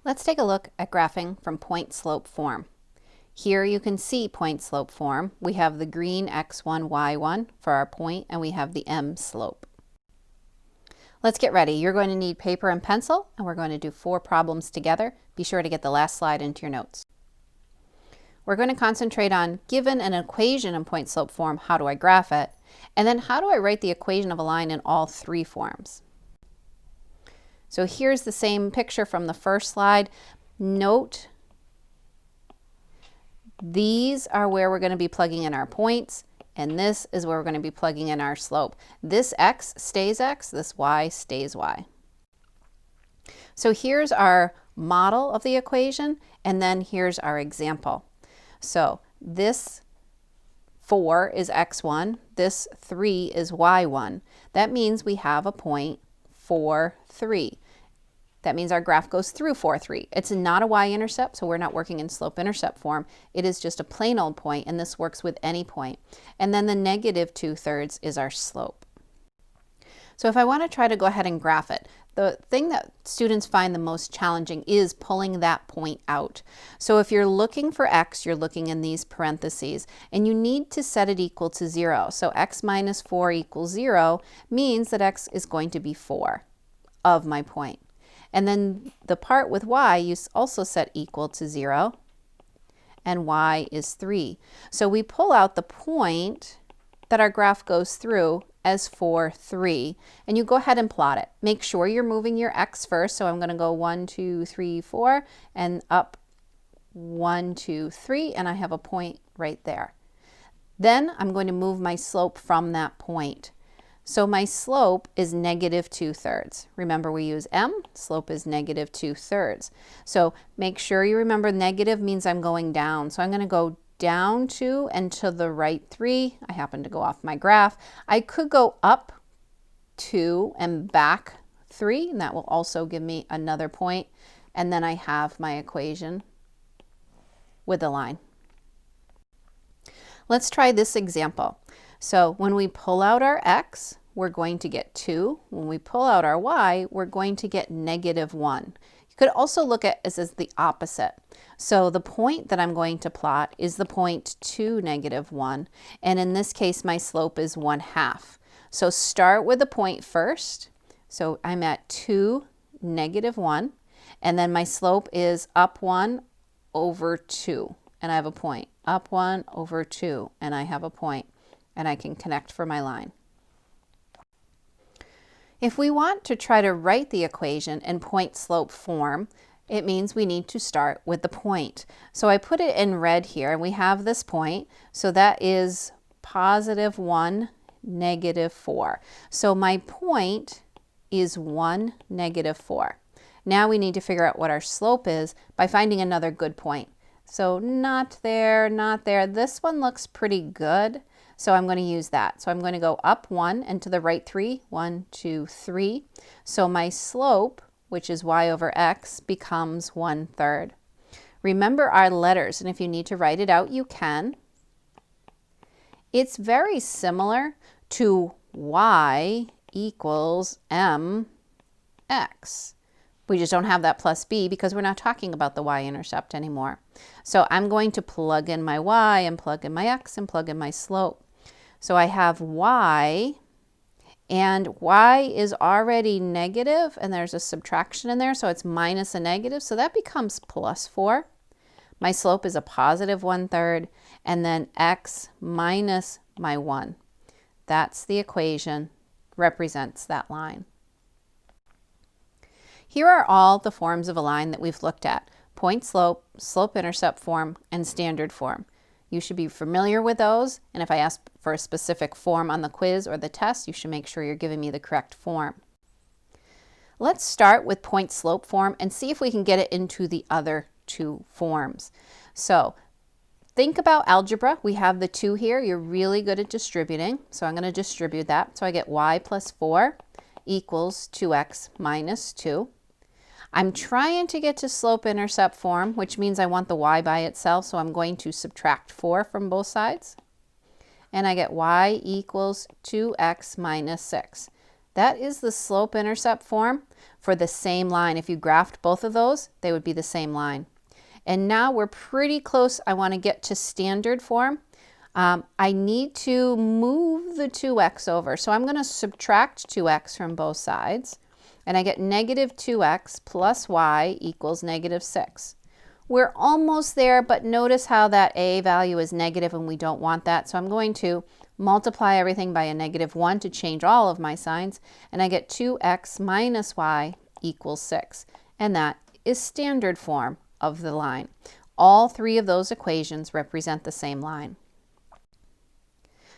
Let's take a look at graphing from point-slope form. Here you can see point-slope form. We have the green x1, y1 for our point, and we have the m slope. Let's get ready. You're going to need paper and pencil, and we're going to do 4 problems together. Be sure to get the last slide into your notes. We're going to concentrate on, given an equation in point-slope form, how do I graph it? And then how do I write the equation of a line in all 3 forms? So here's the same picture from the first slide. Note, these are where we're going to be plugging in our points, and this is where we're going to be plugging in our slope. This x stays x, this y stays y. So here's our model of the equation, and then here's our example. So this 4 is x1, this 3 is y1. That means we have a point 4, 3. That means our graph goes through 4, 3. It's not a y-intercept, so we're not working in slope-intercept form. It is just a plain old point, and this works with any point. And then the negative 2/3 is our slope. So if I want to try to go ahead and graph it, the thing that students find the most challenging is pulling that point out. So if you're looking for x, you're looking in these parentheses, and you need to set it equal to 0. So x minus 4 equals 0 means that x is going to be 4 of my point. And then the part with y, you also set equal to 0, and y is 3. So we pull out the point that our graph goes through as 4, 3, and you go ahead and plot it. Make sure you're moving your x first, so I'm going to go 1, 2, 3, 4, and up 1, 2, 3, and I have a point right there. Then I'm going to move my slope from that point. So my slope is negative 2/3. Remember, we use m, slope is negative 2/3. So make sure you remember negative means I'm going down. So I'm going to go down 2 and to the right 3. I happen to go off my graph. I could go up 2 and back 3, and that will also give me another point. And then I have my equation with a line. Let's try this example. So when we pull out our x, we're going to get 2. When we pull out our y, we're going to get negative 1. You could also look at this as the opposite. So the point that I'm going to plot is the point 2, negative 1. And in this case, my slope is 1/2. So start with the point first. So I'm at 2, negative 1. And then my slope is up 1 over 2. And I have a point. Up 1 over 2. And I have a point. And I can connect for my line. If we want to try to write the equation in point-slope form, it means we need to start with the point. So I put it in red here, and we have this point. So that is positive 1, negative 4. So my point is 1, negative 4. Now we need to figure out what our slope is by finding another good point. So not there, not there. This one looks pretty good. So I'm going to use that. So I'm going to go up 1 and to the right 3. 1, 2, 3. So my slope, which is y over x, becomes 1/3. Remember our letters, and if you need to write it out, you can. It's very similar to y equals mx. We just don't have that plus b because we're not talking about the y-intercept anymore. So I'm going to plug in my y and plug in my x and plug in my slope. So I have y, and y is already negative, and there's a subtraction in there, so it's minus a negative, so that becomes plus 4. My slope is a positive 1/3, and then x minus my 1. That's the equation, represents that line. Here are all the forms of a line that we've looked at: point slope, slope intercept form, and standard form. You should be familiar with those, and if I ask for a specific form on the quiz or the test, you should make sure you're giving me the correct form. Let's start with point slope form and see if we can get it into the other 2 forms. So think about algebra. We have the 2 here. You're really good at distributing, so I'm going to distribute that. So I get y plus 4 equals 2x minus 2. I'm trying to get to slope-intercept form, which means I want the y by itself, so I'm going to subtract 4 from both sides. And I get y equals 2x minus 6. That is the slope-intercept form for the same line. If you graphed both of those, they would be the same line. And now we're pretty close. I want to get to standard form. I need to move the 2x over. So I'm going to subtract 2x from both sides. And I get negative 2x plus y equals negative 6. We're almost there, but notice how that a value is negative and we don't want that. So I'm going to multiply everything by a negative 1 to change all of my signs. And I get 2x minus y equals 6. And that is standard form of the line. All three of those equations represent the same line.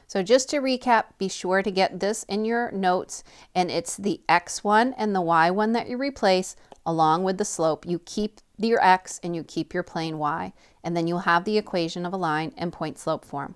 So just to recap, be sure to get this in your notes, and it's the x1 and the y1 that you replace along with the slope. You keep your x and you keep your plane y, and then you'll have the equation of a line in point slope form.